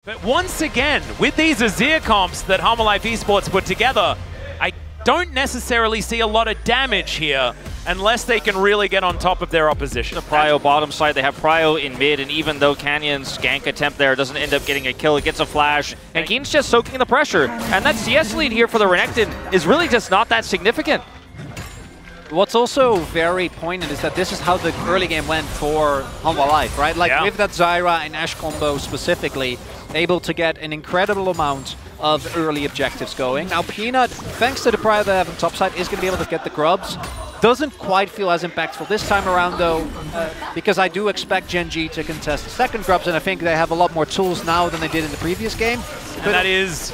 But once again, with these Azir comps that Hanwha Life Esports put together, I don't necessarily see a lot of damage here unless they can really get on top of their opposition. The Prio bottom side, they have Prio in mid, and even though Canyon's gank attempt there doesn't end up getting a kill, it gets a flash, and Keen's just soaking the pressure. And that CS lead here for the Renekton is really just not that significant. What's also very poignant is that this is how the early game went for Hanwha Life, right? Like with that Zyra and Ashe combo specifically, able to get an incredible amount of early objectives going. Now Peanut, thanks to the Prio they have on top side, is going to be able to get the grubs. Doesn't quite feel as impactful this time around though, because I do expect Gen G to contest the second grubs, and I think they have a lot more tools now than they did in the previous game. And that is,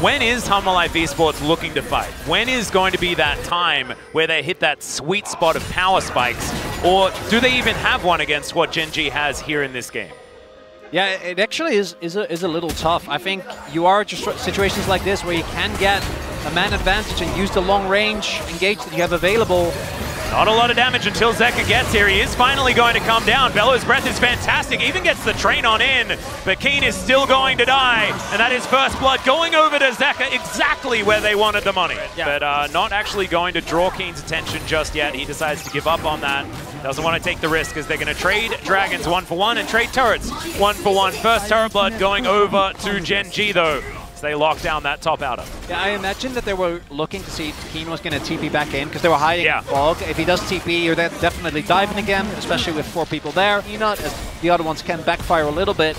when is Hanwha Life Esports looking to fight? When is going to be that time where they hit that sweet spot of power spikes? Or do they even have one against what Gen G has here in this game? Yeah, it actually is a little tough. I think you are just situations like this where you can get a man advantage and use the long range engage that you have available. Not a lot of damage until Zeka gets here. He is finally going to come down. Bellow's Breath is fantastic. Even gets the train on in. But Keen is still going to die. And that is first blood going over to Zeka exactly where they wanted the money. Yeah. But not actually going to draw Keen's attention just yet. He decides to give up on that. Doesn't want to take the risk as they're going to trade Dragons 1-for-1 and trade turrets 1-for-1. First turret blood going over to Gen G though. They lock down that top outer. Yeah, I imagine that they were looking to see if Keen was going to TP back in because they were hiding in fog. If he does TP, you're definitely diving again, especially with 4 people there. Peanut, as the other ones can backfire a little bit.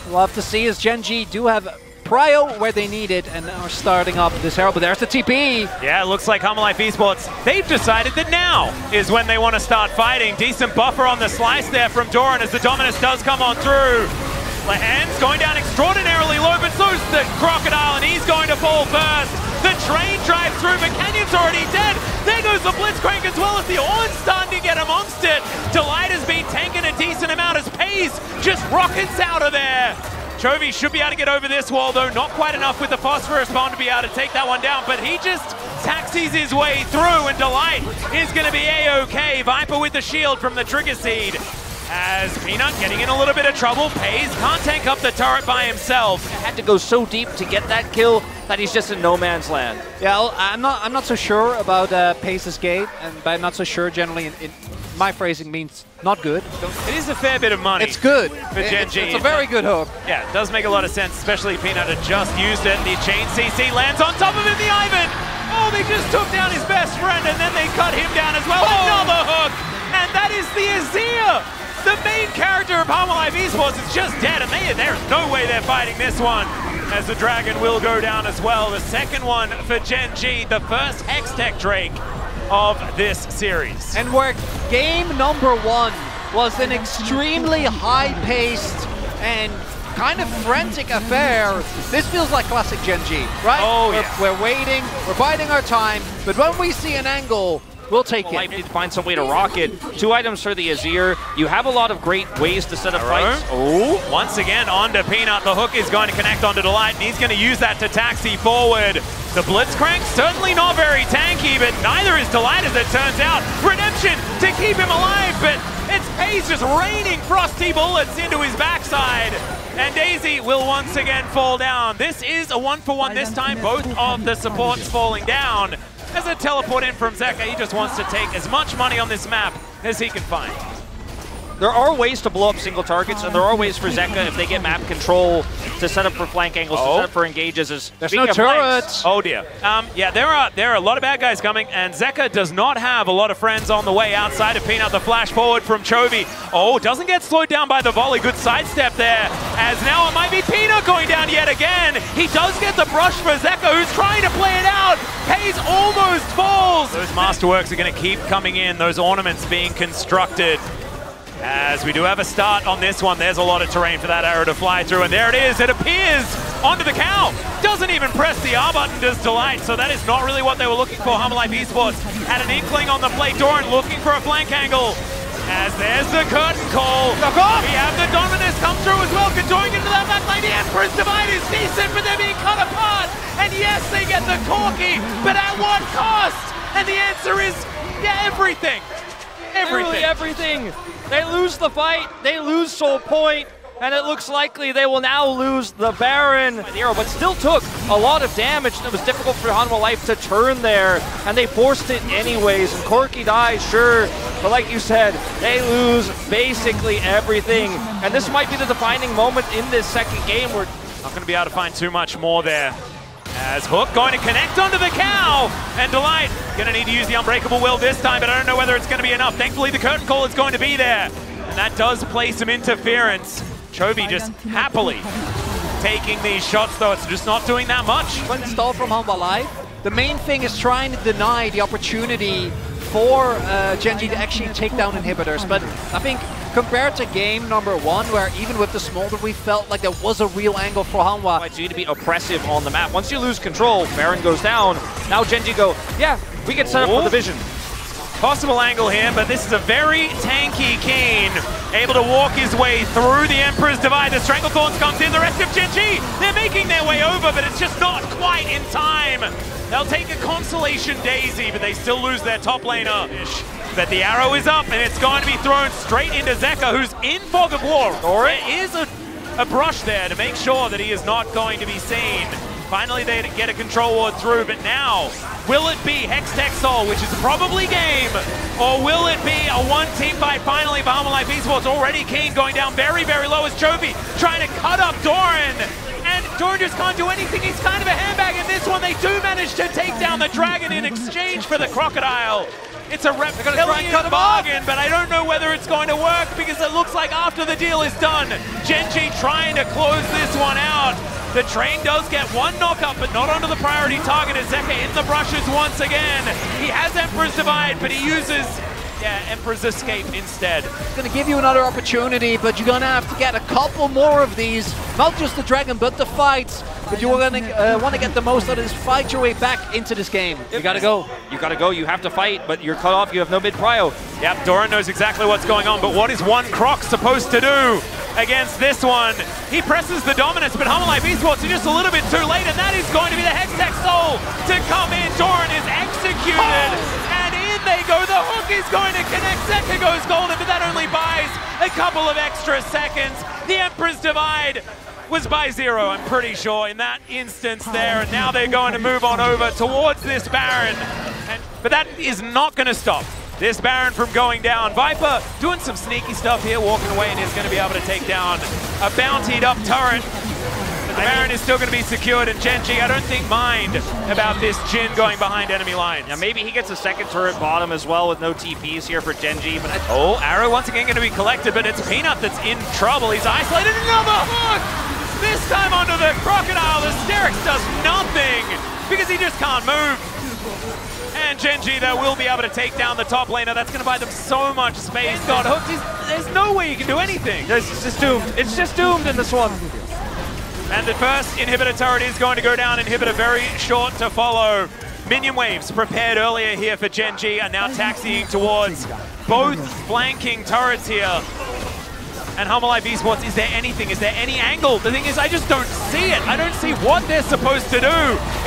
We'll have to see as Gen G do have Prio where they need it and are starting up this Herald, but there's the TP. Yeah, it looks like Hanwha Life Esports, they've decided that now is when they want to start fighting. Decent buffer on the slice there from Doran as the Dominus does come on through. Lehand's going down extraordinarily low, but so's the Crocodile, and he's going to fall first. The train drives through, but Canyon's already dead. There goes the Blitzcrank as well as the Ornn starting to get amongst it. Delight has been tanking a decent amount as Paze just rockets out of there. Chovy should be able to get over this wall, though not quite enough with the Phosphorus Bomb to be able to take that one down, but he just taxis his way through, and Delight is going to be A-OK. Viper with the shield from the Trigger Seed. As Peanut getting in a little bit of trouble. Paze can't tank up the turret by himself. Had to go so deep to get that kill that he's just in no man's land. Yeah, I'm not so sure about Paze's gate, and by not so sure generally in my phrasing means not good. It is a fair bit of money. It's good. For Gen G. It's a very good hook. Yeah, it does make a lot of sense, especially Peanut had just used it. The chain CC lands on top of him, the Ivan. Oh, they just took down his best friend, and then they cut him down as well. Another hook, and that is the Azir. The main character of Hanwha Life Esports is just dead, and there's no way they're fighting this one, as the Dragon will go down as well. The second one for Gen G, the first Hextech Drake of this series. And where game number 1 was an extremely high-paced and kind of frantic affair, this feels like classic Gen G, right? Oh, yeah. We're waiting, we're biding our time, but when we see an angle, we'll take it. Might need to find some way to rock it. 2 items for the Azir. You have a lot of great ways to set up fights. Oh, once again onto Peanut. The hook is going to connect onto Delight, and he's going to use that to taxi forward. The Blitzcrank, certainly not very tanky, but neither is Delight as it turns out. Redemption to keep him alive, but it's Paze just raining frosty bullets into his backside. And Daisy will once again fall down. This is a 1-for-1 this time. Both of the supports falling down. As a teleport in from Zeka, he just wants to take as much money on this map as he can find. There are ways to blow up single targets, and there are ways for Zeka, if they get map control, to set up for flank angles, to set up for engages. There's no turrets. Oh dear. Yeah, there are a lot of bad guys coming, and Zeka does not have a lot of friends on the way outside of Peanut. The flash forward from Chovy. Oh, doesn't get slowed down by the volley. Good sidestep there, as now it might be Peanut going down yet again. He does get the brush for Zeka, who's trying to play it out. Paze almost falls. Those masterworks are going to keep coming in, those ornaments being constructed. As we do have a start on this one, there's a lot of terrain for that arrow to fly through, and there it is, it appears onto the cow. Doesn't even press the R button, does Delight, so that is not really what they were looking for. Hanwha Life Esports had an inkling on the plate. Doran looking for a flank angle, as there's the curtain call. We have the Dominus come through as well, going into that backline. The Emperor's Divide is decent, but they're being cut apart, and yes, they get the Corki, but at what cost? And the answer is, yeah, everything. Literally everything. They lose the fight, they lose Soul Point, and it looks likely they will now lose the Baron. The arrow, but still took a lot of damage, and it was difficult for Hanwha Life to turn there, and they forced it anyways, and Corki dies, sure, but like you said, they lose basically everything, and this might be the defining moment in this second game. We're not going to be able to find too much more there. As Hook going to connect onto the cow, and Delight going to need to use the Unbreakable Will this time, but I don't know whether it's going to be enough. Thankfully, the Curtain Call is going to be there, and that does play some interference. Chovy just happily taking these shots, though. It's just not doing that much. When stall from Hanwha Life, the main thing is trying to deny the opportunity for Gen.G to actually take down inhibitors, but I think compared to game number 1, where even with the Smolder we felt like there was a real angle for Hanwha. G to be oppressive on the map. Once you lose control, Baron goes down. Now Gen.G go, yeah, we get set up for the vision. Possible angle here, but this is a very tanky Kayn, able to walk his way through the Emperor's Divide. The Stranglethorns comes in, the rest of Gen.G, they're making their way over, but it's just not quite in time. They'll take a Consolation Daisy, but they still lose their top laner. But the arrow is up, and it's going to be thrown straight into Zeka, who's in Fog of War. There is a brush there to make sure that he is not going to be seen. Finally, they get a control ward through, but now, will it be Hextech Soul, which is probably game, or will it be a one-team fight finally for Hanwha Life Esports? Already Kayn going down very, very low as Chovy trying to cut up Doran, and Doran just can't do anything. He's kind of a handbag in this one. They do manage to take down the Dragon in exchange for the Crocodile. It's a reptilian bargain, but I don't know whether it's going to work because it looks like after the deal is done, Gen.G trying to close this one out. The train does get one knockup, but not onto the priority target as Zeka in the brushes once again. He has Emperor's Divide, but he uses, Emperor's Escape instead. It's going to give you another opportunity, but you're going to have to get a couple more of these. Not just the Dragon, but the fights. But you're going to want to get the most out of this, fight your way back into this game. You got to go. You got to go, you have to fight, but you're cut off, you have no mid prio. Yep, Doran knows exactly what's going on, but what is one Croc supposed to do against this one? He presses the dominance, but Hanwha Life Esports are just a little bit too late, and that is going to be the Hextech Soul to come in. Doran is executed, and in they go. The hook is going to connect. Zeka goes golden, but that only buys a couple of extra seconds. The Emperor's Divide was by 0, I'm pretty sure, in that instance there, and now they're going to move on over towards this Baron. But that is not going to stop this Baron from going down. Viper doing some sneaky stuff here, walking away, and is going to be able to take down a bountied up turret. But the Baron is still going to be secured, and Gen.G, I don't think mind about this Jhin going behind enemy lines. Yeah, maybe he gets a second turret bottom as well with no TPs here for Gen.G. But arrow once again going to be collected, but it's Peanut that's in trouble. He's isolated. Another hook! This time onto the Crocodile. The Sterix does nothing because he just can't move. And Gen.G, though, will be able to take down the top laner. That's going to buy them so much space. God, hooked. There's no way you can do anything. It's just doomed. It's just doomed in this one. And the first inhibitor turret is going to go down. Inhibitor very short to follow. Minion waves prepared earlier here for Gen.G are now taxiing towards both flanking turrets here. And Hanwha Life Esports, is there anything? Is there any angle? The thing is, I just don't see it. I don't see what they're supposed to do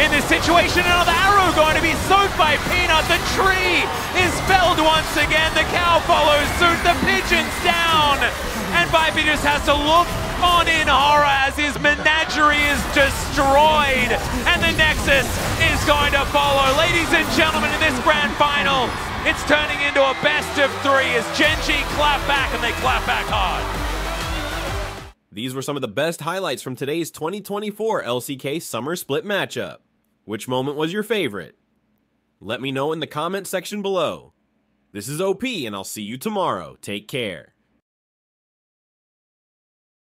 in this situation. Another arrow going to be soaked by Peanut. The tree is felled once again. The cow follows suit. The pigeon's down. And Viper just has to look on in horror as his menagerie is destroyed. And the Nexus is going to follow. Ladies and gentlemen, in this grand final, it's turning into a best of 3 as Gen.G clap back, and they clap back hard. These were some of the best highlights from today's 2024 LCK Summer Split matchup. Which moment was your favorite? Let me know in the comment section below. This is OP, and I'll see you tomorrow. Take care.